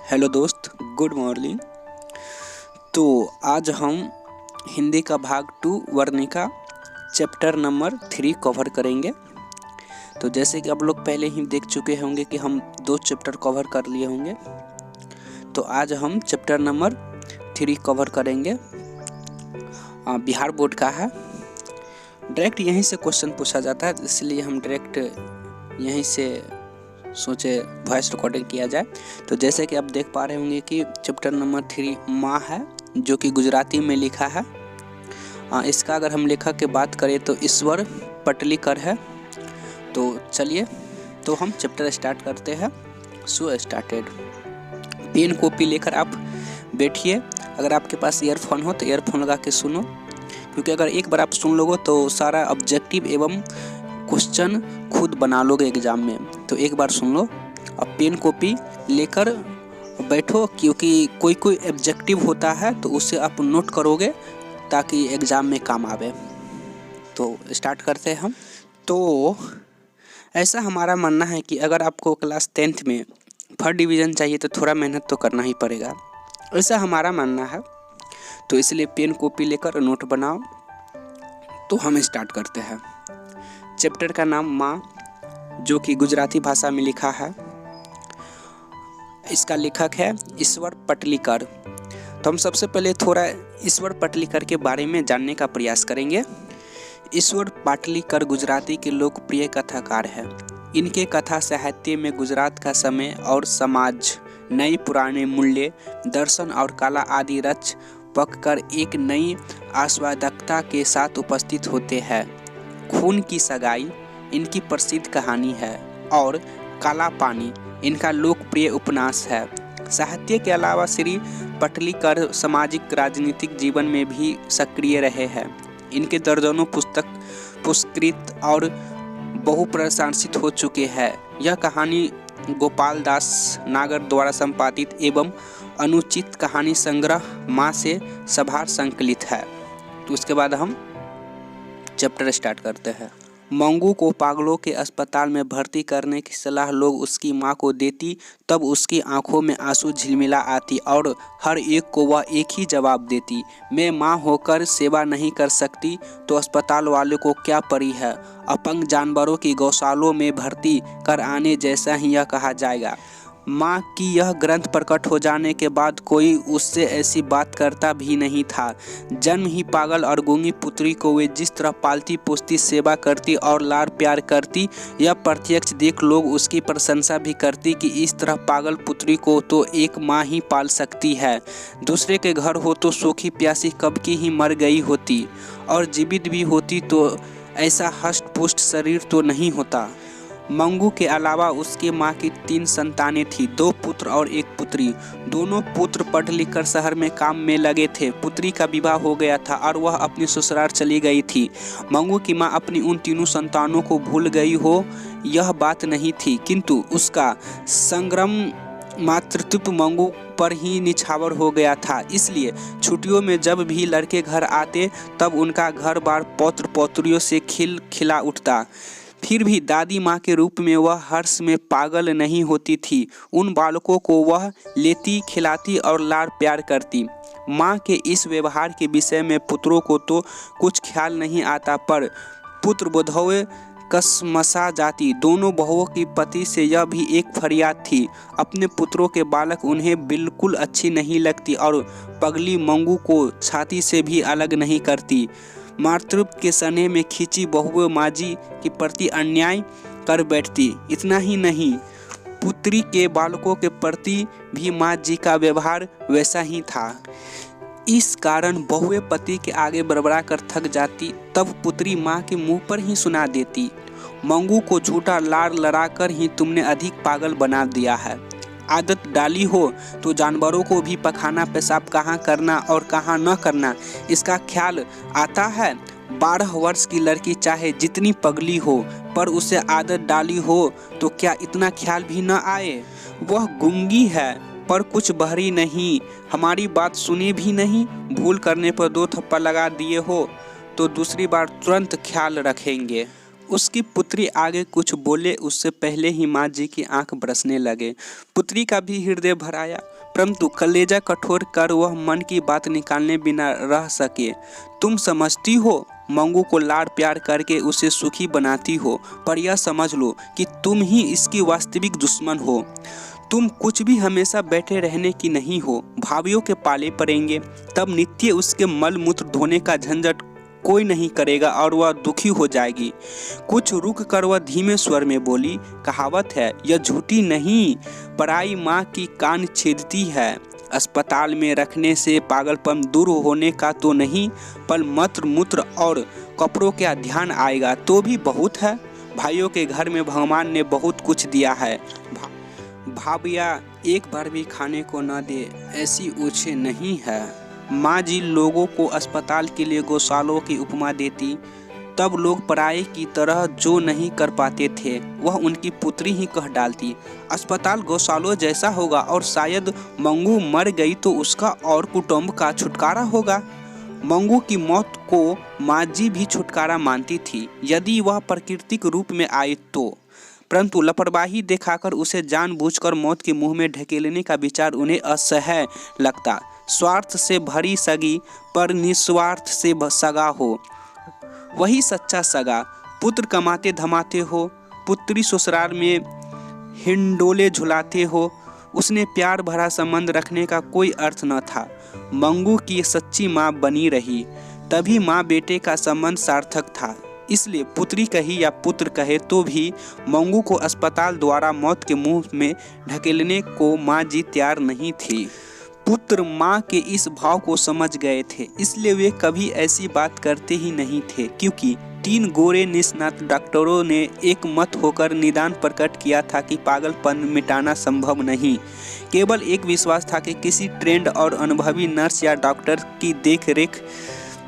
Hello दोस्त, good morning. तो आज हम हिंदी का भाग 2 वर्णिका चैप्टर नंबर 3 कवर करेंगे। तो जैसे कि आप लोग पहले ही देख चुके होंगे कि हम 2 चैप्टर कवर कर लिए होंगे, तो आज हम चैप्टर नंबर 3 कवर करेंगे। बिहार बोर्ड का है, डायरेक्ट यहीं से क्वेश्चन पूछा जाता है, इसलिए हम डायरेक्ट यहीं से सोचे वॉइस रिकॉर्डिंग किया जाए। तो जैसे कि आप देख पा रहे होंगे कि चैप्टर नंबर 3 माँ है, जो कि गुजराती में लिखा है। इसका अगर हम लेखक की बात करें तो ईश्वर पटलीकर है। तो चलिए, तो हम चैप्टर स्टार्ट करते हैं। So started. पेन कॉपी लेकर आप बैठिए। अगर आपके पास ईयरफोन हो तो ईयरफोन लगा के सुनो, क्योंकि अगर एक बार आप सुन लोगे तो सारा ऑब्जेक्टिव एवं क्वेश्चन खुद बना लोगे एग्जाम में। तो एक बार सुन लो, अब पेन कॉपी लेकर बैठो, क्योंकि कोई कोई ऑब्जेक्टिव होता है तो उसे आप नोट करोगे ताकि एग्जाम में काम आवे। तो स्टार्ट करते हैं हम। तो ऐसा हमारा मानना है कि अगर आपको क्लास 10th में फर्स्ट डिवीज़न चाहिए तो थोड़ा मेहनत तो करना ही पड़ेगा, ऐसा हमारा मानना है। तो इसलिए पेन कॉपी लेकर नोट बनाओ। तो हम स्टार्ट करते हैं। चैप्टर का नाम माँ, जो कि गुजराती भाषा में लिखा है। इसका लेखक है ईश्वर पटलीकर। तो हम सबसे पहले थोड़ा ईश्वर पटलीकर के बारे में जानने का प्रयास करेंगे। ईश्वर पटलीकर गुजराती के लोकप्रिय कथाकार हैं। इनके कथा साहित्य में गुजरात का समय और समाज, नई पुराने मूल्य, दर्शन और कला आदि रच पककर एक नई आस्वादकता के साथ उपस्थित होते हैं। खून की सगाई इनकी प्रसिद्ध कहानी है और काला पानी इनका लोकप्रिय उपन्यास है। साहित्य के अलावा श्री पटलीकर सामाजिक राजनीतिक जीवन में भी सक्रिय रहे हैं। इनके दर्जनों पुस्तक पुरस्कृत और बहुप्रशंसित हो चुके हैं। यह कहानी गोपाल दास नागर द्वारा संपादित एवं अनुचित कहानी संग्रह माँ से सभार संकलित है। तो उसके बाद हम चैप्टर स्टार्ट करते हैं। मंगू को पागलों के अस्पताल में भर्ती करने की सलाह लोग उसकी माँ को देती, तब उसकी आंखों में आंसू झिलमिला आती और हर एक को वह एक ही जवाब देती, मैं माँ होकर सेवा नहीं कर सकती तो अस्पताल वालों को क्या पड़ी है। अपंग जानवरों की गौशालों में भर्ती कर आने जैसा ही यह कहा जाएगा। माँ की यह ग्रंथ प्रकट हो जाने के बाद कोई उससे ऐसी बात करता भी नहीं था। जन्म ही पागल और गूंगी पुत्री को वे जिस तरह पालती पोसती, सेवा करती और लाड़ प्यार करती, यह प्रत्यक्ष देख लोग उसकी प्रशंसा भी करती कि इस तरह पागल पुत्री को तो एक माँ ही पाल सकती है। दूसरे के घर हो तो सूखी प्यासी कब की ही मर गई होती, और जीवित भी होती तो ऐसा हष्ट पुष्ट शरीर तो नहीं होता। मंगू के अलावा उसके माँ की 3 संतानें थीं, 2 पुत्र और 1 पुत्री। दोनों पुत्र पढ़ लिख कर शहर में काम में लगे थे। पुत्री का विवाह हो गया था और वह अपनी ससुराल चली गई थी। मंगू की माँ अपनी उन तीनों संतानों को भूल गई हो यह बात नहीं थी, किंतु उसका संग्राम मातृत्व मंगू पर ही निछावर हो गया था। इसलिए छुट्टियों में जब भी लड़के घर आते तब उनका घर बार पौत्र पौत्रियों से खिला उठता। फिर भी दादी माँ के रूप में वह हर्ष में पागल नहीं होती थी। उन बालकों को वह लेती, खिलाती और लाड़ प्यार करती। माँ के इस व्यवहार के विषय में पुत्रों को तो कुछ ख्याल नहीं आता, पर पुत्र बधौए कसमसा जाती। दोनों बहुओं की पति से यह भी एक फरियाद थी, अपने पुत्रों के बालक उन्हें बिल्कुल अच्छी नहीं लगती और पगली मंगू को छाती से भी अलग नहीं करती। मातृत्व के सने में खींची बहुएं माँ जी के प्रति अन्याय कर बैठती। इतना ही नहीं, पुत्री के बालकों के प्रति भी माँ जी का व्यवहार वैसा ही था। इस कारण बहुएं पति के आगे बड़बड़ा कर थक जाती, तब पुत्री माँ के मुंह पर ही सुना देती, मंगू को झूठा लाड़ लड़ाकर ही तुमने अधिक पागल बना दिया है। आदत डाली हो तो जानवरों को भी पखाना पेशाब कहाँ करना और कहाँ न करना इसका ख्याल आता है। 12 वर्ष की लड़की चाहे जितनी पगली हो, पर उसे आदत डाली हो तो क्या इतना ख्याल भी न आए। वह गूंगी है पर कुछ बहरी नहीं, हमारी बात सुनी भी नहीं। भूल करने पर 2 थप्पड़ लगा दिए हो तो दूसरी बार तुरंत ख्याल रखेंगे। उसकी पुत्री आगे कुछ बोले उससे पहले ही माँ जी की आंख बरसने लगे। पुत्री का भी हृदय भर आया, परंतु कलेजा कठोर कर वह मन की बात निकालने बिना रह सके। तुम समझती हो मंगू को लाड़ प्यार करके उसे सुखी बनाती हो, पर यह समझ लो कि तुम ही इसकी वास्तविक दुश्मन हो। तुम कुछ भी हमेशा बैठे रहने की नहीं हो, भावियों के पाले पड़ेंगे, तब नित्य उसके मल मूत्र धोने का झंझट कोई नहीं करेगा और वह दुखी हो जाएगी। कुछ रुक कर वह धीमे स्वर में बोली, कहावत है यह झूठी नहीं, पराई माँ की कान छेदती है। अस्पताल में रखने से पागलपन दूर होने का तो नहीं, पर मत्र मूत्र और कपड़ों का ध्यान आएगा तो भी बहुत है। भाइयों के घर में भगवान ने बहुत कुछ दिया है, भाभिया एक बार भी खाने को न दे ऐसी ओछे नहीं है। माँ जी लोगों को अस्पताल के लिए गौशालों की उपमा देती, तब लोग पराये की तरह जो नहीं कर पाते थे वह उनकी पुत्री ही कह डालती। अस्पताल गौशालों जैसा होगा और शायद मंगू मर गई तो उसका और कुटुंब का छुटकारा होगा। मंगू की मौत को माँ जी भी छुटकारा मानती थी यदि वह प्राकृतिक रूप में आई तो, परंतु लापरवाही दिखाकर उसे जानबूझकर मौत के मुंह में ढकेलने का विचार उन्हें असह्य लगता। स्वार्थ से भरी सगी पर निस्वार्थ से सगा हो वही सच्चा सगा। पुत्र कमाते धमाते हो, पुत्री ससुराल में हिंडोले झुलाते हो, उसने प्यार भरा संबंध रखने का कोई अर्थ न था। मंगू की सच्ची माँ बनी रही, तभी माँ बेटे का संबंध सार्थक था। इसलिए पुत्री कही या पुत्र कहे तो भी मंगू को अस्पताल द्वारा मौत के मुंह में ढकेलने को माँ जी तैयार नहीं थी। पुत्र माँ के इस भाव को समझ गए थे, इसलिए वे कभी ऐसी बात करते ही नहीं थे, क्योंकि 3 गोरे निष्णात डॉक्टरों ने एक मत होकर निदान प्रकट किया था कि पागलपन मिटाना संभव नहीं। केवल एक विश्वास था कि किसी ट्रेंड और अनुभवी नर्स या डॉक्टर की देखरेख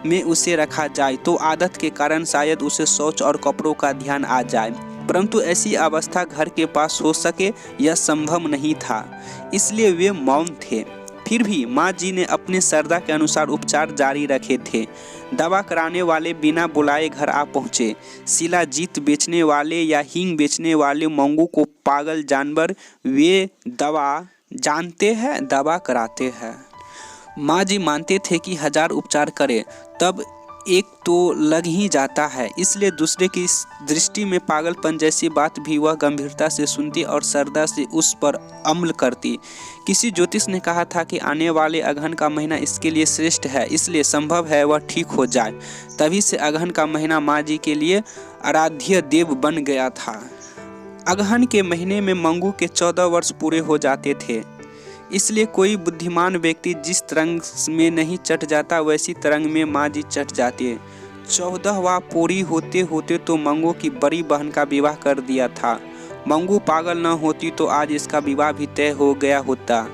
में उसे रखा जाए तो आदत के कारण शायद उसे शौच और कपड़ों का ध्यान आ जाए, परंतु ऐसी अवस्था घर के पास हो सके यह संभव नहीं था, इसलिए वे मौन थे। फिर भी माँ जी ने अपने श्रद्धा के अनुसार उपचार जारी रखे थे। दवा कराने वाले बिना बुलाए घर आ पहुँचे। शिलाजीत बेचने वाले या हींग बेचने वाले मंगू को पागल जानवर वे दवा जानते हैं, दवा कराते हैं। माँ जी मानते थे कि 1000 उपचार करे तब एक तो लग ही जाता है, इसलिए दूसरे की दृष्टि में पागलपन जैसी बात भी वह गंभीरता से सुनती और श्रद्धा से उस पर अमल करती। किसी ज्योतिष ने कहा था कि आने वाले अगहन का महीना इसके लिए श्रेष्ठ है, इसलिए संभव है वह ठीक हो जाए। तभी से अगहन का महीना माँ जी के लिए आराध्य देव बन गया था। अगहन के महीने में मंगू के 14 वर्ष पूरे हो जाते थे, इसलिए कोई बुद्धिमान व्यक्ति जिस तरंग में नहीं चढ़ जाता वैसी तरंग में माँ जी चढ़ जाती। 14वां पूरी होते होते तो मंगू की बड़ी बहन का विवाह कर दिया था। मंगू पागल न होती तो आज इसका विवाह भी तय हो गया होता।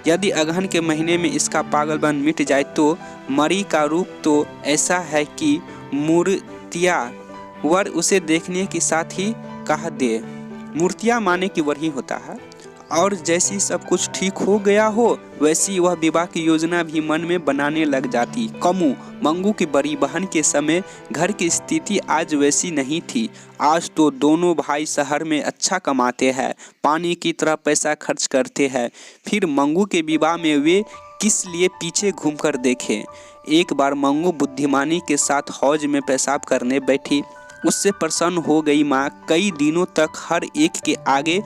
यदि अगहन के महीने में इसका पागलपन मिट जाए तो मरी का रूप तो ऐसा है कि मूर्तिया वर उसे देखने के साथ ही कह दे। मूर्तिया माने कि वर ही होता है। और जैसी सब कुछ ठीक हो गया हो वैसी वह विवाह की योजना भी मन में बनाने लग जाती। कमू मंगू की बड़ी बहन के समय घर की स्थिति आज वैसी नहीं थी। आज तो दोनों भाई शहर में अच्छा कमाते हैं, पानी की तरह पैसा खर्च करते हैं। फिर मंगू के विवाह में वे किस लिए पीछे घूमकर देखें। एक बार मंगू बुद्धिमानी के साथ हौज में पेशाब करने बैठी। उससे प्रसन्न हो गई माँ कई दिनों तक हर एक के आगे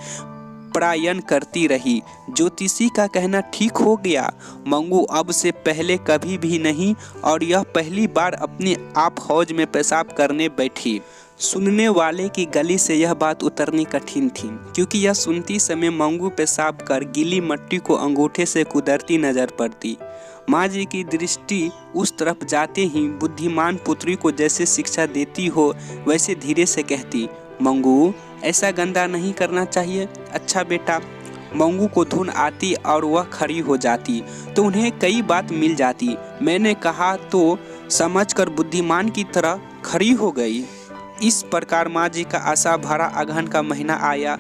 प्रायन करती रही। ज्योतिषी का कहना ठीक हो गया। मंगू अब से पहले कभी भी नहीं और यह पहली बार अपने आप हौज में पेशाब करने बैठी। सुनने वाले की गली से यह बात उतरनी कठिन थी, क्योंकि यह सुनती समय मंगू पेशाब कर गीली मिट्टी को अंगूठे से कुदरती नजर पड़ती। माँ जी की दृष्टि उस तरफ जाते ही बुद्धिमान पुत्री को जैसे शिक्षा देती हो वैसे धीरे से कहती, मंगू ऐसा गंदा नहीं करना चाहिए। अच्छा बेटा। मंगू को धुन आती और वह खड़ी हो जाती तो उन्हें कई बात मिल जाती। मैंने कहा तो समझकर बुद्धिमान की तरह खड़ी हो गई। इस प्रकार माँ जी का आशा भरा अगहन का महीना आया।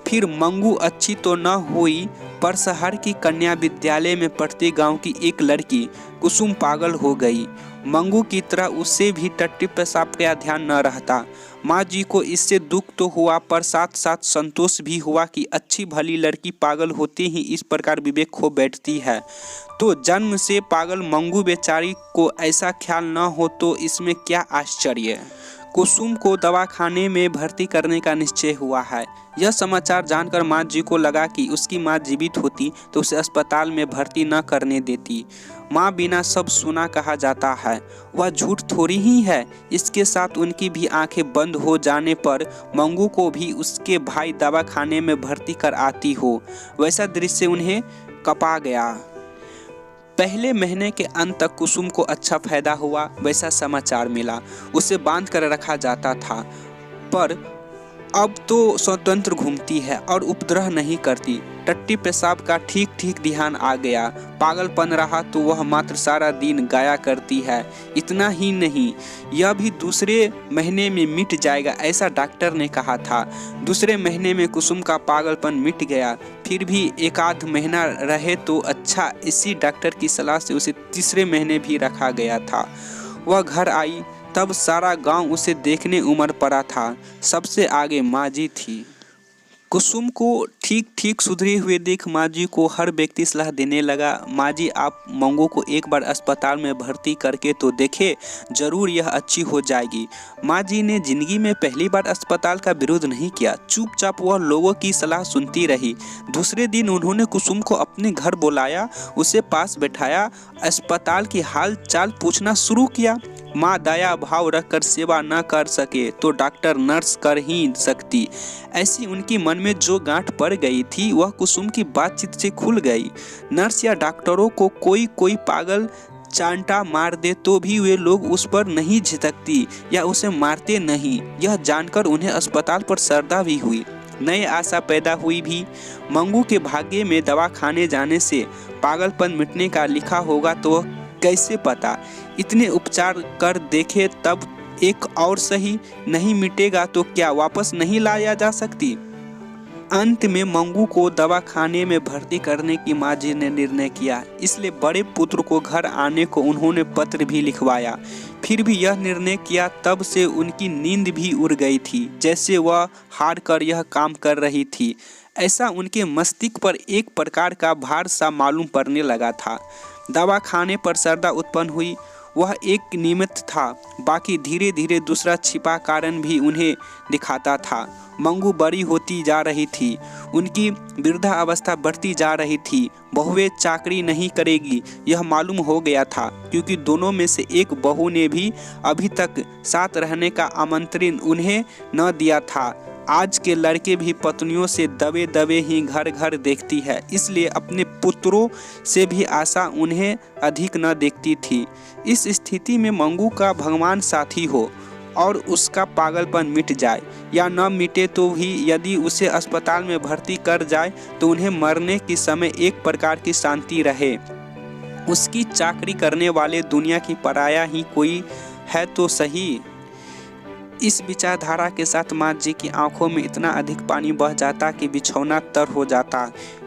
फिर मंगू अच्छी तो न हुई, पर शहर की कन्या विद्यालय में पढ़ती गांव की एक लड़की कुसुम पागल हो गई। मंगू की तरह उसे भी टट्टी पेशाब का ध्यान न रहता। माँ जी को इससे दुख तो हुआ पर साथ साथ संतोष भी हुआ कि अच्छी भली लड़की पागल होते ही इस प्रकार विवेक खो बैठती है, तो जन्म से पागल मंगू बेचारी को ऐसा ख्याल न हो तो इसमें क्या आश्चर्य। कुसुम को दवाखाने में भर्ती करने का निश्चय हुआ है। यह समाचार जानकर माँ जी को लगा कि उसकी माँ जीवित होती तो उसे अस्पताल में भर्ती न करने देती। माँ बिना सब सुना कहा जाता है, वह झूठ थोड़ी ही है। इसके साथ उनकी भी आंखें बंद हो जाने पर मंगू को भी उसके भाई दवाखाने में भर्ती कर आती हो, वैसा दृश्य उन्हें कपा गया। पहले महीने के अंत तक कुसुम को अच्छा फायदा हुआ, वैसा समाचार मिला। उसे बांध कर रखा जाता था, पर अब तो स्वतंत्र घूमती है और उपद्रव नहीं करती। टट्टी पेशाब का ठीक ठीक ध्यान आ गया। पागलपन रहा तो वह मात्र सारा दिन गाया करती है। इतना ही नहीं, यह भी दूसरे महीने में मिट जाएगा, ऐसा डॉक्टर ने कहा था। दूसरे महीने में कुसुम का पागलपन मिट गया। फिर भी एक आध महीना रहे तो अच्छा, इसी डॉक्टर की सलाह से उसे तीसरे महीने भी रखा गया था। वह घर आई तब सारा गांव उसे देखने उमड़ पड़ा था। सबसे आगे माँ जी थी। कुसुम को ठीक ठीक सुधरे हुए देख माँ जी को हर व्यक्ति सलाह देने लगा, माँ जी आप मंगू को एक बार अस्पताल में भर्ती करके तो देखे, जरूर यह अच्छी हो जाएगी। माँ जी ने जिंदगी में पहली बार अस्पताल का विरोध नहीं किया, चुपचाप वह लोगों की सलाह सुनती रही। दूसरे दिन उन्होंने कुसुम को अपने घर बुलाया, उसे पास बैठाया, अस्पताल की हाल चाल पूछना शुरू किया। माँ दया भाव रखकर सेवा न कर सके तो डॉक्टर नर्स कर ही सकती। ऐसी उनकी मन में जो गांठ पड़ गई थी वह कुसुम की बातचीत से खुल गई। नर्स या डॉक्टरों को कोई पागल चांटा मार दे तो भी वे लोग उस पर नहीं झिझकती या उसे मारते नहीं। यह जानकर उन्हें अस्पताल पर श्रद्धा भी हुई, नई आशा पैदा हुई भी। मंगू के भाग्य में दवाखाने जाने से पागलपन मिटने का लिखा होगा तो वह कैसे पता। इतने उपचार कर देखे तब एक और सही, नहीं मिटेगा तो क्या वापस नहीं लाया जा सकती। अंत में मंगू को दवाखाने में भर्ती करने की माँ जी ने निर्णय किया, इसलिए बड़े पुत्र को घर आने को उन्होंने पत्र भी लिखवाया। फिर भी यह निर्णय किया तब से उनकी नींद भी उड़ गई थी, जैसे वह हार कर यह काम कर रही थी। ऐसा उनके मस्तिष्क पर एक प्रकार का भार सा मालूम पड़ने लगा था। दवाखाने पर श्रद्धा उत्पन्न हुई, वह एक निमित्त था, बाकी धीरे धीरे दूसरा छिपा कारण भी उन्हें दिखाता था। मंगू बड़ी होती जा रही थी, उनकी वृद्धावस्था बढ़ती जा रही थी। बहुएं चाकरी नहीं करेगी यह मालूम हो गया था, क्योंकि दोनों में से एक बहू ने भी अभी तक साथ रहने का आमंत्रण उन्हें न दिया था। आज के लड़के भी पत्नियों से दबे दबे ही घर घर देखती है, इसलिए अपने पुत्रों से भी आशा उन्हें अधिक न देखती थी। इस स्थिति में मंगू का भगवान साथी हो और उसका पागलपन मिट जाए या न मिटे तो भी यदि उसे अस्पताल में भर्ती कर जाए तो उन्हें मरने के समय एक प्रकार की शांति रहे। उसकी चाकरी करने वाले दुनिया की पराया ही कोई है तो सही। इस विचारधारा के साथ माँ जी की आंखों में इतना अधिक पानी बह जाता कि बिछौना तर हो जाता,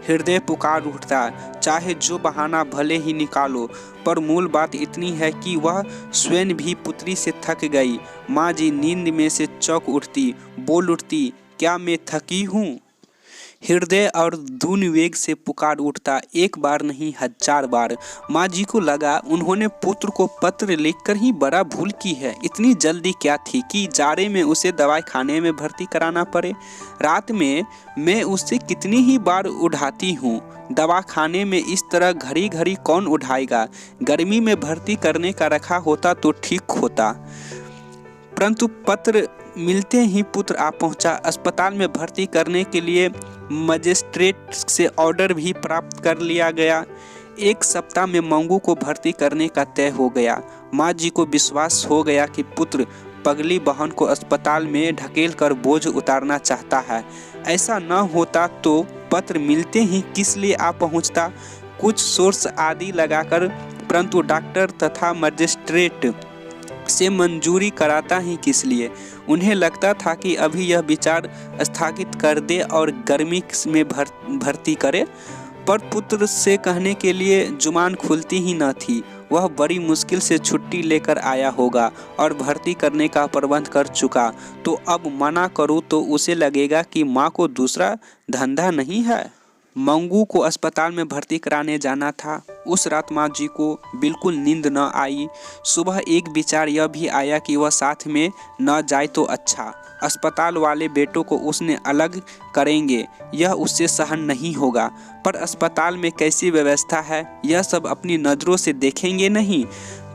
हृदय पुकार उठता। चाहे जो बहाना भले ही निकालो, पर मूल बात इतनी है कि वह स्वयं भी पुत्री से थक गई। माँ जी नींद में से चौंक उठती, बोल उठती, क्या मैं थकी हूँ। हृदय और धुन वेग से पुकार उठता, एक बार नहीं 1000 बार। माँ जी को लगा उन्होंने पुत्र को पत्र लिखकर ही बड़ा भूल की है। इतनी जल्दी क्या थी कि जाड़े में उसे दवाई खाने में भर्ती कराना पड़े। रात में मैं उससे कितनी ही बार उठाती हूँ, दवाखाने में इस तरह घड़ी घड़ी कौन उठाएगा। गर्मी में भर्ती करने का रखा होता तो ठीक होता, परंतु पत्र मिलते ही पुत्र आ पहुंचा। अस्पताल में भर्ती करने के लिए मजिस्ट्रेट से ऑर्डर भी प्राप्त कर लिया गया। 1 सप्ताह में मंगू को भर्ती करने का तय हो गया। माँ जी को विश्वास हो गया कि पुत्र पगली बहन को अस्पताल में ढकेल कर बोझ उतारना चाहता है। ऐसा न होता तो पत्र मिलते ही किस लिए आ पहुंचता, कुछ सोर्स आदि लगाकर, परंतु डॉक्टर तथा मजिस्ट्रेट से मंजूरी कराता ही किस लिए। उन्हें लगता था कि अभी यह विचार स्थगित कर दे और गर्मी में भर्ती करे, पर पुत्र से कहने के लिए जुबान खुलती ही न थी। वह बड़ी मुश्किल से छुट्टी लेकर आया होगा और भर्ती करने का प्रबंध कर चुका, तो अब मना करूँ तो उसे लगेगा कि माँ को दूसरा धंधा नहीं है। मंगू को अस्पताल में भर्ती कराने जाना था। उस रात माँ जी को बिल्कुल नींद न आई। सुबह एक विचार यह भी आया कि वह साथ में न जाए तो अच्छा। अस्पताल वाले बेटों को उसने अलग करेंगे, यह उससे सहन नहीं होगा। पर अस्पताल में कैसी व्यवस्था है यह सब अपनी नज़रों से देखेंगे नहीं,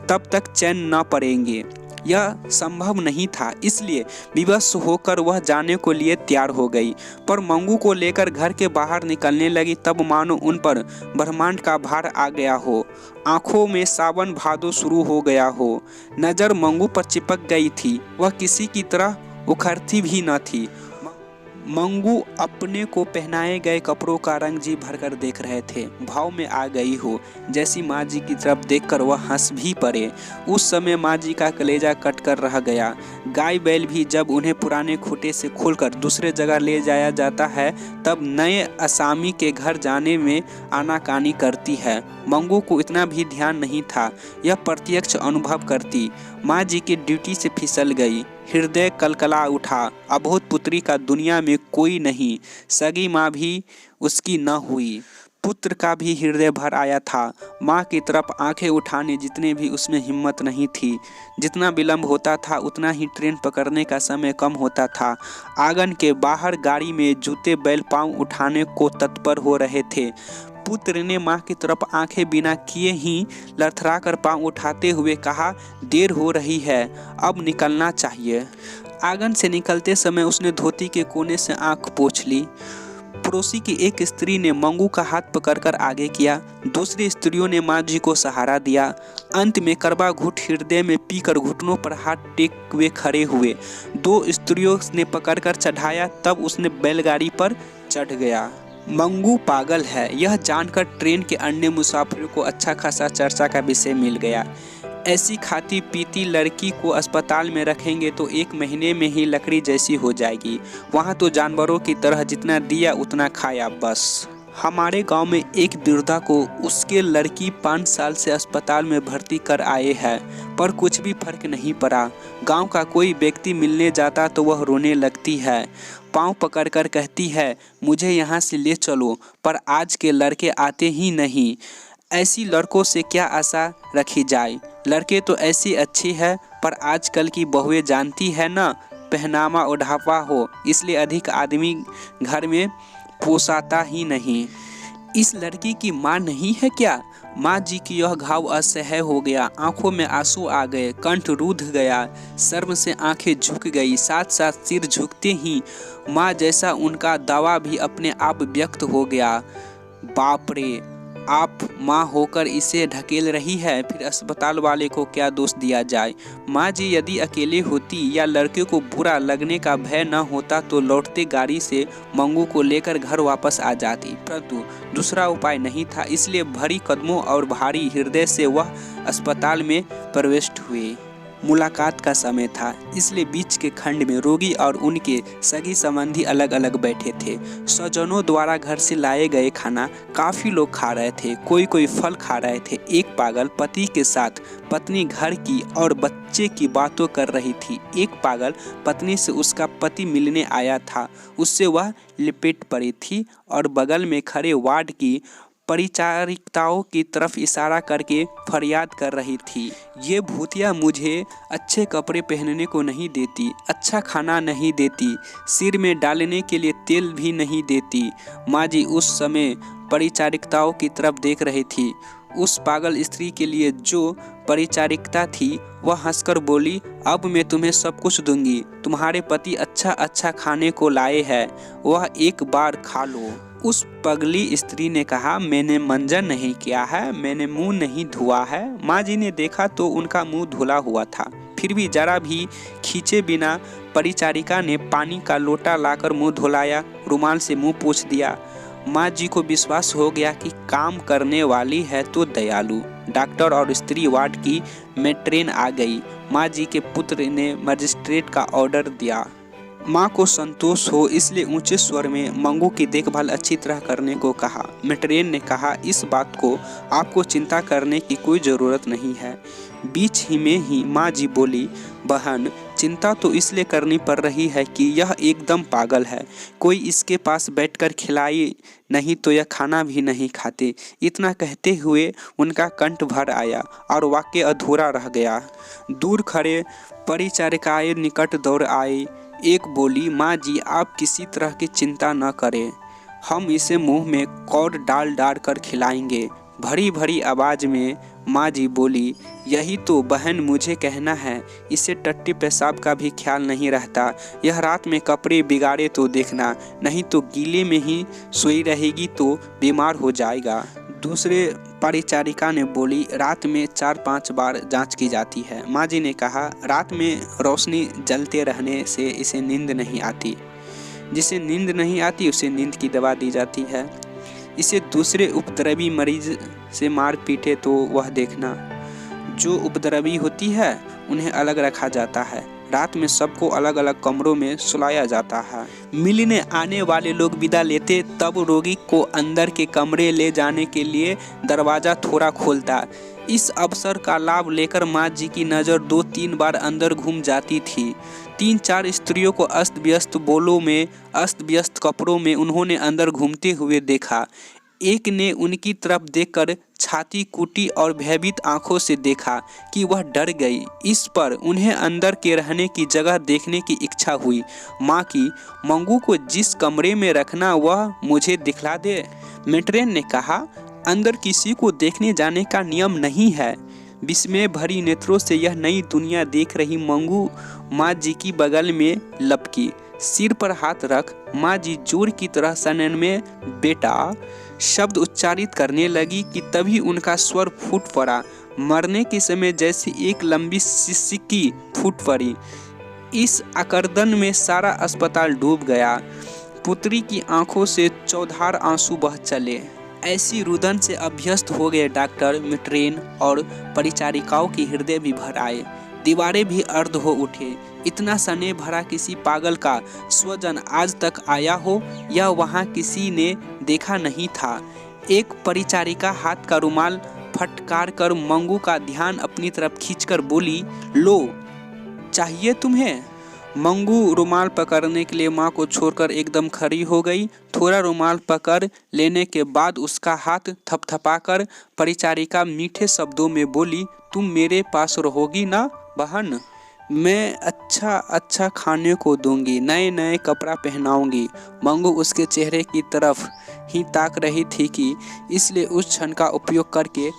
तब तक चैन न पड़ेंगे। यह संभव नहीं था, इसलिए विवश होकर वह जाने को लिए तैयार हो गई। पर मंगू को लेकर घर के बाहर निकलने लगी तब मानो उन पर ब्रह्मांड का भार आ गया हो। आंखों में सावन भादो शुरू हो गया हो। नज़र मंगू पर चिपक गई थी। वह किसी की तरह उखड़ती भी न थी। मंगू अपने को पहनाए गए कपड़ों का रंग जी भरकर देख रहे थे। भाव में आ गई हो, जैसी माँ जी की तरफ देखकर वह हंस भी पड़े। उस समय माँ जी का कलेजा कट कर रह गया। गाय बैल भी जब उन्हें पुराने खूंटे से खोलकर दूसरे जगह ले जाया जाता है तब नए असामी के घर जाने में आनाकानी करती है। मंगू को इतना भी ध्यान नहीं था, यह प्रत्यक्ष अनुभव करती। माँ जी की ड्यूटी से फिसल गई। हृदय कलकला उठा। अबोध पुत्री का दुनिया में कोई नहीं, सगी माँ भी उसकी न हुई। पुत्र का भी हृदय भर आया था। माँ की तरफ आंखें उठाने जितने भी उसमें हिम्मत नहीं थी। जितना विलंब होता था उतना ही ट्रेन पकड़ने का समय कम होता था। आंगन के बाहर गाड़ी में जूते बैल पांव उठाने को तत्पर हो रहे थे। पुत्र ने माँ की तरफ आंखें बिना किए ही लड़खड़ा कर पांव उठाते हुए कहा, देर हो रही है, अब निकलना चाहिए। आंगन से निकलते समय उसने धोती के कोने से आंख पोंछ ली। पड़ोसी की एक स्त्री ने मंगू का हाथ पकड़कर आगे किया। दूसरी स्त्रियों ने माँ जी को सहारा दिया। अंत में करवा घुट हृदय में पीकर घुटनों पर हाथ टेक हुए खड़े हुए। 2 स्त्रियों ने पकड़कर चढ़ाया, तब उसने बैलगाड़ी पर चढ़ गया। मंगू पागल है, यह जानकर ट्रेन के अन्य मुसाफिरों को अच्छा खासा चर्चा का विषय मिल गया। ऐसी खाती पीती लड़की को अस्पताल में रखेंगे तो 1 महीने में ही लकड़ी जैसी हो जाएगी। वहाँ तो जानवरों की तरह जितना दिया उतना खाया बस। हमारे गांव में एक वृद्धा को उसके लड़की 5 साल से अस्पताल में भर्ती कर आए हैं, पर कुछ भी फर्क नहीं पड़ा। गांव का कोई व्यक्ति मिलने जाता तो वह रोने लगती है। पाँव पकड़कर कहती है, मुझे यहाँ से ले चलो, पर आज के लड़के आते ही नहीं। ऐसी लड़कों से क्या आशा रखी जाए। लड़के तो ऐसी अच्छी है, पर आजकल की बहुएं जानती है ना, पहनावा ओढ़ावा हो, इसलिए अधिक आदमी घर में पोसाता ही नहीं। इस लड़की की माँ नहीं है क्या? माँ जी की यह घाव असह्य हो गया। आंखों में आंसू आ गए, कंठ रूध गया, शर्म से आंखें झुक गई। साथ साथ सिर झुकते ही माँ जैसा उनका दावा भी अपने आप व्यक्त हो गया। बाप रे, आप माँ होकर इसे ढकेल रही है, फिर अस्पताल वाले को क्या दोष दिया जाए। माँ जी यदि अकेले होती या लड़के को बुरा लगने का भय न होता तो लौटते गाड़ी से मंगू को लेकर घर वापस आ जाती, परंतु दूसरा उपाय नहीं था। इसलिए भरी कदमों और भारी हृदय से वह अस्पताल में प्रवेश हुए। मुलाकात का समय था, इसलिए बीच के खंड में रोगी और उनके सगी संबंधी अलग अलग बैठे थे। स्वजनों द्वारा घर से लाए गए खाना काफ़ी लोग खा रहे थे। कोई फल खा रहे थे। एक पागल पति के साथ पत्नी घर की और बच्चे की बातों कर रही थी। एक पागल पत्नी से उसका पति मिलने आया था, उससे वह लिपट पड़ी थी और बगल में खड़े वार्ड की परिचारिकाओं की तरफ इशारा करके फरियाद कर रही थी, ये भूतिया मुझे अच्छे कपड़े पहनने को नहीं देती, अच्छा खाना नहीं देती, सिर में डालने के लिए तेल भी नहीं देती। माँ जी उस समय परिचारिकाओं की तरफ देख रही थी। उस पागल स्त्री के लिए जो परिचारिका थी वह हंसकर बोली, अब मैं तुम्हें सब कुछ दूंगी। तुम्हारे पति अच्छा खाने को लाए हैं, वह एक बार खा लो। उस पगली स्त्री ने कहा, मैंने मंजन नहीं किया है, मैंने मुंह नहीं धुआ है। माँ जी ने देखा तो उनका मुंह धुला हुआ था, फिर भी जरा भी खींचे बिना परिचारिका ने पानी का लोटा लाकर मुंह धुलाया, रुमाल से मुंह पोंछ दिया। माँ जी को विश्वास हो गया कि काम करने वाली है तो दयालु। डॉक्टर और स्त्री वार्ड की मेट्रेन आ गई। माँ जी के पुत्र ने मजिस्ट्रेट का ऑर्डर दिया। माँ को संतोष हो इसलिए ऊंचे स्वर में मंगू की देखभाल अच्छी तरह करने को कहा। मैट्रेन ने कहा, इस बात को आपको चिंता करने की कोई ज़रूरत नहीं है। बीच ही में ही माँ जी बोली, बहन, चिंता तो इसलिए करनी पड़ रही है कि यह एकदम पागल है। कोई इसके पास बैठकर खिलाए नहीं तो यह खाना भी नहीं खाते। इतना कहते हुए उनका कंठ भर आया और वाक्य अधूरा रह गया। दूर खड़े परिचारिकाएं निकट दौड़ आए। एक बोली, माँ जी, आप किसी तरह की चिंता न करें, हम इसे मुंह में कौर डाल डाल कर खिलाएंगे। भरी भरी आवाज में माँ जी बोली, यही तो बहन मुझे कहना है, इसे टट्टी पेशाब का भी ख्याल नहीं रहता। यह रात में कपड़े बिगाड़े तो देखना, नहीं तो गीले में ही सोई रहेगी तो बीमार हो जाएगा। दूसरे परिचारिका ने बोली, रात में 4-5 बार जांच की जाती है। माँ जी ने कहा, रात में रोशनी जलते रहने से इसे नींद नहीं आती। जिसे नींद नहीं आती उसे नींद की दवा दी जाती है। इसे दूसरे उपद्रवी मरीज से मार पीटे तो वह देखना। जो उपद्रवी होती है उन्हें अलग रखा जाता है। रात में सबको अलग अलग कमरों में सुलाया जाता है। मिलने आने वाले लोग विदा लेते तब रोगी को अंदर के कमरे ले जाने के लिए दरवाज़ा थोड़ा खोलता। इस अवसर का लाभ लेकर माँ जी की नज़र 2-3 बार अंदर घूम जाती थी। 3-4 स्त्रियों को अस्त व्यस्त बोलों में, अस्त व्यस्त कपड़ों में उन्होंने अंदर घूमते हुए देखा। एक ने उनकी तरफ देखकर छाती कूटी और भयभीत आंखों से देखा कि वह डर गई। इस पर उन्हें अंदर के रहने की जगह देखने की इच्छा हुई। माँ की, मंगू को जिस कमरे में रखना वह मुझे दिखला दे। मैट्रेन ने कहा, अंदर किसी को देखने जाने का नियम नहीं है। विस्मय भरी नेत्रों से यह नई दुनिया देख रही मंगू माँ जी की बगल में लपकी। सिर पर हाथ रख माँ जी जोर की तरह सनन में बेटा शब्द उच्चारित करने लगी कि तभी उनका स्वर फूट पड़ा। मरने के समय जैसी एक लंबी सिसकी फूट पड़ी। इस अकर्दन में सारा अस्पताल डूब गया। पुत्री की आंखों से चौधार आंसू बह चले। ऐसी रुदन से अभ्यस्त हो गए डॉक्टर, मैट्रेन और परिचारिकाओं के हृदय भी भर आए। दीवारें भी अर्ध हो उठे। इतना स्नेह भरा किसी पागल का स्वजन आज तक आया हो या वहाँ किसी ने देखा नहीं था। एक परिचारिका हाथ का रुमाल फटकार कर मंगू का ध्यान अपनी तरफ खींचकर बोली, लो, चाहिए तुम्हें? मंगू रुमाल पकड़ने के लिए माँ को छोड़कर एकदम खड़ी हो गई। थोड़ा रुमाल पकड़ लेने के बाद उसका हाथ थपथपाकर परिचारिका मीठे शब्दों में बोली, तुम मेरे पास रहोगी ना बहन? मैं अच्छा खाने को दूंगी, नए नए कपड़ा पहनाऊंगी। मंगू उसके चेहरे की तरफ ही ताक रही थी कि इसलिए उस क्षण का उपयोग करके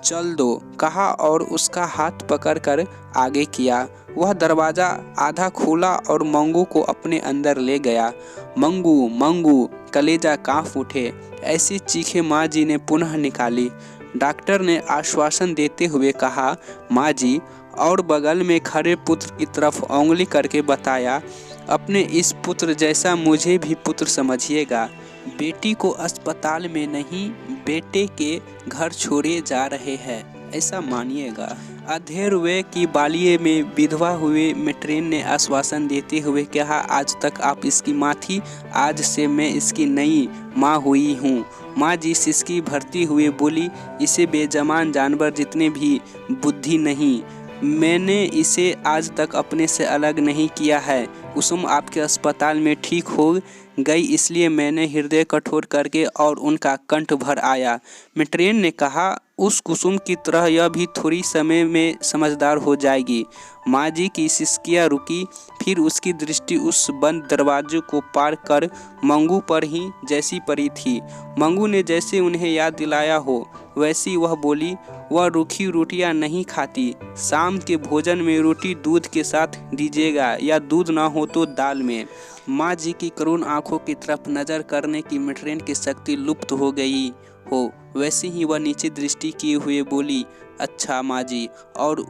चल दो कहा और उसका हाथ पकड़कर आगे किया। वह दरवाज़ा आधा खोला और मंगू को अपने अंदर ले गया। मंगू मंगू कलेजा कांप उठे। ऐसी चीखें माँ जी ने पुनः निकाली। डॉक्टर ने आश्वासन देते हुए कहा, माँ जी, और बगल में खड़े पुत्र की तरफ उंगली करके बताया, अपने इस पुत्र जैसा मुझे भी पुत्र समझिएगा। बेटी को अस्पताल में नहीं, बेटे के घर छोड़े जा रहे हैं, ऐसा मानिएगा। अधेर वे की बालिये में विधवा हुए मैट्रेन ने आश्वासन देते हुए कहा, आज तक आप इसकी माँ थी, आज से मैं इसकी नई माँ हुई हूँ। माँ जी सिसकी भरती हुए बोली, इसे बेजमान जानवर जितने भी बुद्धि नहीं, मैंने इसे आज तक अपने से अलग नहीं किया है। कुसुम आपके अस्पताल में ठीक हो गई इसलिए मैंने हृदय कठोर करके और उनका कंठ भर आया। मैट्रेन ने कहा, उस कुसुम की तरह यह भी थोड़ी समय में समझदार हो जाएगी। माँ जी की सिसकियाँ रुकी, फिर उसकी दृष्टि उस बंद दरवाजे को पार कर मंगू पर ही जैसी पड़ी थी। मंगू ने जैसे उन्हें याद दिलाया हो वैसी वह बोली, वह रूखी रोटियां नहीं खाती। शाम के भोजन में रोटी दूध के साथ दीजिएगा या दूध ना हो तो दाल में। माँ जी की करुण आंखों की तरफ नजर करने की मैट्रेन की शक्ति लुप्त हो गई हो वैसे ही वह नीचे दृष्टि किए हुए बोली, अच्छा माँ जी। और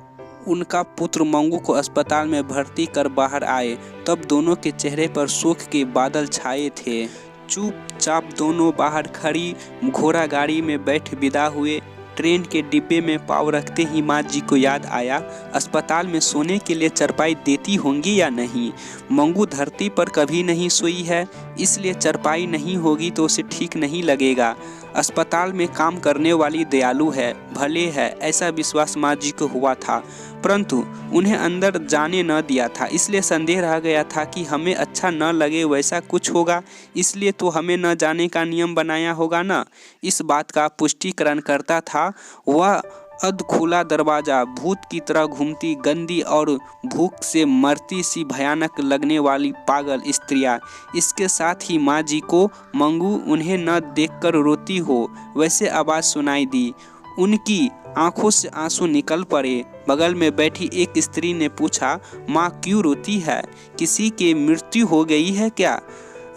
उनका पुत्र मंगू को अस्पताल में भर्ती कर बाहर आए तब दोनों के चेहरे पर शोक के बादल छाए थे। चुपचाप दोनों बाहर खड़ी घोड़ा गाड़ी में बैठ विदा हुए। ट्रेन के डिब्बे में पाँव रखते ही माँ जी को याद आया, अस्पताल में सोने के लिए चारपाई देती होंगी या नहीं। मंगू धरती पर कभी नहीं सोई है, इसलिए चारपाई नहीं होगी तो उसे ठीक नहीं लगेगा। अस्पताल में काम करने वाली दयालु है, भले है, ऐसा विश्वास माँ जी को हुआ था, परंतु उन्हें अंदर जाने न दिया था। इसलिए संदेह रह गया था कि हमें अच्छा न लगे वैसा कुछ होगा, इसलिए तो हमें न जाने का नियम बनाया होगा ना। इस बात का पुष्टिकरण करता था वह अधखुला दरवाजा, भूत की तरह घूमती गंदी और भूख से मरती सी भयानक लगने वाली पागल स्त्रियां। इसके साथ ही माँ जी को मंगू उन्हें न देखकर रोती हो वैसे आवाज़ सुनाई दी। उनकी आंखों से आंसू निकल पड़े। बगल में बैठी एक स्त्री ने पूछा, माँ क्यों रोती है? किसी की मृत्यु हो गई है क्या?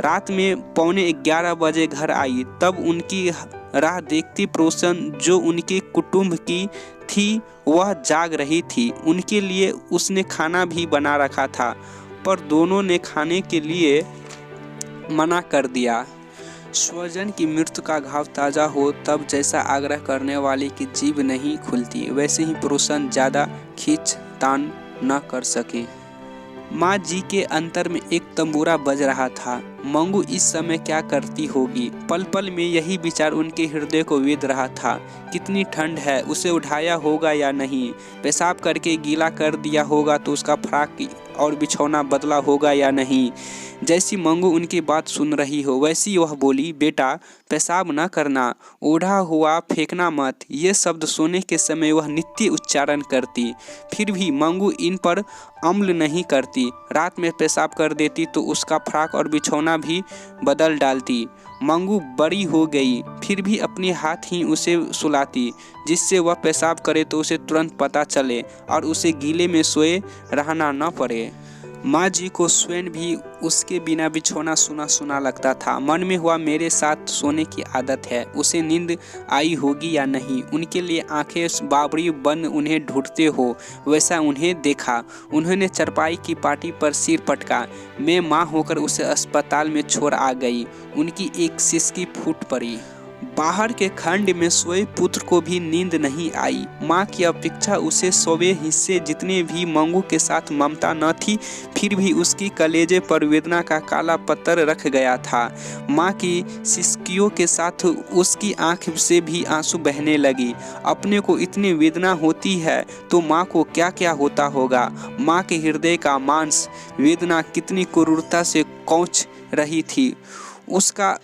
रात में 11:15 बजे घर आई, तब उनकी राह देखती पड़ोसन जो उनके कुटुंब की थी वह जाग रही थी। उनके लिए उसने खाना भी बना रखा था, पर दोनों ने खाने के लिए मना कर दिया। स्वजन की मृत्यु का घाव ताज़ा हो तब जैसा आग्रह करने वाले की जीभ नहीं खुलती, वैसे ही पड़ोसन ज़्यादा खींचतान न कर सके। माँ जी के अंतर में एक तंबूरा बज रहा था। मंगू इस समय क्या करती होगी? पल पल में यही विचार उनके हृदय को वेध रहा था। कितनी ठंड है, उसे उठाया होगा या नहीं? पेशाब करके गीला कर दिया होगा तो उसका फ्राक और बिछौना बदला होगा या नहीं? जैसी मंगू उनकी बात सुन रही हो वैसी वह बोली, बेटा पेशाब न करना, ओढ़ा हुआ फेंकना मत। ये शब्द सोने के समय वह नित्य उच्चारण करती। फिर भी मंगू इन पर अमल नहीं करती। रात में पेशाब कर देती तो उसका फ्राक और बिछौना भी बदल डालती। मंगू बड़ी हो गई, फिर भी अपने हाथ ही उसे सुलाती, जिससे वह पेशाब करे तो उसे तुरंत पता चले और उसे गीले में सोए रहना न पड़े। माँ जी को स्वयं भी उसके बिना बिछौना सुना सुना लगता था। मन में हुआ मेरे साथ सोने की आदत है, उसे नींद आई होगी या नहीं। उनके लिए आंखें बाबरी बंद उन्हें ढूंढते हो वैसा उन्हें देखा। उन्होंने चारपाई की पाटी पर सिर पटका। मैं माँ होकर उसे अस्पताल में छोड़ आ गई। उनकी एक सिसकी फूट पड़ी। बाहर के खंड में सोए पुत्र को भी नींद नहीं आई। माँ की अपेक्षा उसे 100वें हिस्से जितने भी मंगू के साथ ममता न थी, फिर भी उसकी कलेजे पर वेदना का काला पत्थर रख गया था। माँ की सिसकियों के साथ उसकी आंख से भी आंसू बहने लगी। अपने को इतनी वेदना होती है तो माँ को क्या क्या होता होगा। माँ के हृदय का मांस वेदना कितनी क्रूरता से कौंच रही थी। उसका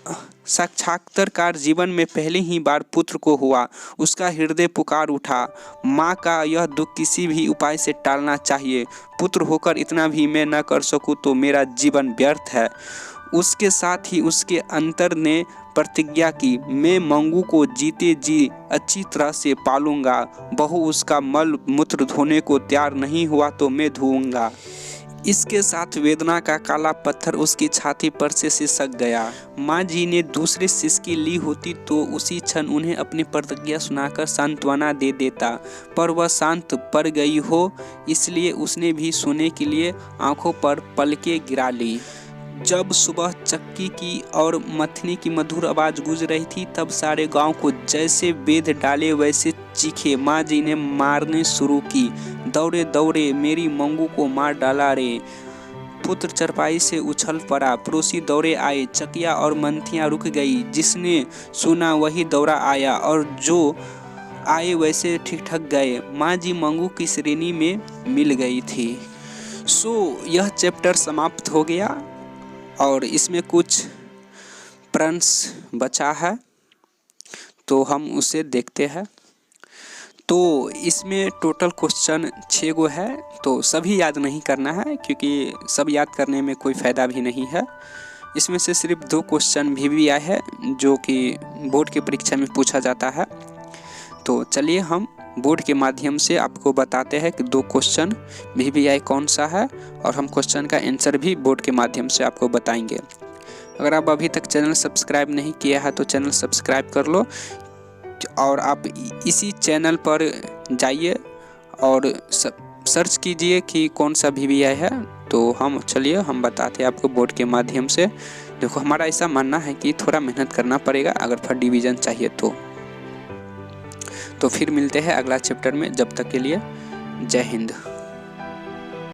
साक्षात्कार जीवन में पहले ही बार पुत्र को हुआ। उसका हृदय पुकार उठा, माँ का यह दुख किसी भी उपाय से टालना चाहिए। पुत्र होकर इतना भी मैं न कर सकूं तो मेरा जीवन व्यर्थ है। उसके साथ ही उसके अंतर ने प्रतिज्ञा की, मैं मंगू को जीते जी अच्छी तरह से पालूंगा। बहू उसका मल मूत्र धोने को तैयार नहीं हुआ तो मैं धोऊंगा। इसके साथ वेदना का काला पत्थर उसकी छाती पर से सिसक गया। माँ जी ने दूसरी सिसकी ली होती तो उसी क्षण उन्हें अपनी प्रतिज्ञा सुनाकर सांत्वना दे देता, पर वह शांत पड़ गई हो इसलिए उसने भी सोने के लिए आंखों पर पलकें गिरा ली। जब सुबह चक्की की और मथनी की मधुर आवाज़ गूंज रही थी तब सारे गांव को जैसे बेध डाले वैसे चीखे माँ जी ने मारने शुरू की। दौड़े दौड़े मेरी मंगू को मार डाला रे। पुत्र चरपाई से उछल पड़ा। पड़ोसी दौड़े आए। चकिया और मंथियाँ रुक गई। जिसने सुना वही दौड़ा आया और जो आए वैसे ठीक ठक गए। माँ जी मंगू की श्रेणी में मिल गई थी। यह चैप्टर समाप्त हो गया और इसमें कुछ प्रश्न बचा है तो हम उसे देखते हैं। तो इसमें टोटल क्वेश्चन 6 गो है, तो सभी याद नहीं करना है क्योंकि सब याद करने में कोई फ़ायदा भी नहीं है। इसमें से सिर्फ 2 क्वेश्चन VVI है जो कि बोर्ड की परीक्षा में पूछा जाता है। तो चलिए हम बोर्ड के माध्यम से आपको बताते हैं कि 2 क्वेश्चन VVI कौन सा है और हम क्वेश्चन का आंसर भी बोर्ड के माध्यम से आपको बताएंगे। अगर आप अभी तक चैनल सब्सक्राइब नहीं किया है तो चैनल सब्सक्राइब कर लो और आप इसी चैनल पर जाइए और सर्च कीजिए कि कौन सा VVI है। तो चलिए हम बताते हैं आपको बोर्ड के माध्यम से। देखो हमारा ऐसा मानना है कि थोड़ा मेहनत करना पड़ेगा अगर फर्स्ट डिवीज़न चाहिए तो। तो फिर मिलते हैं अगला चैप्टर में, जब तक के लिए जय हिंद।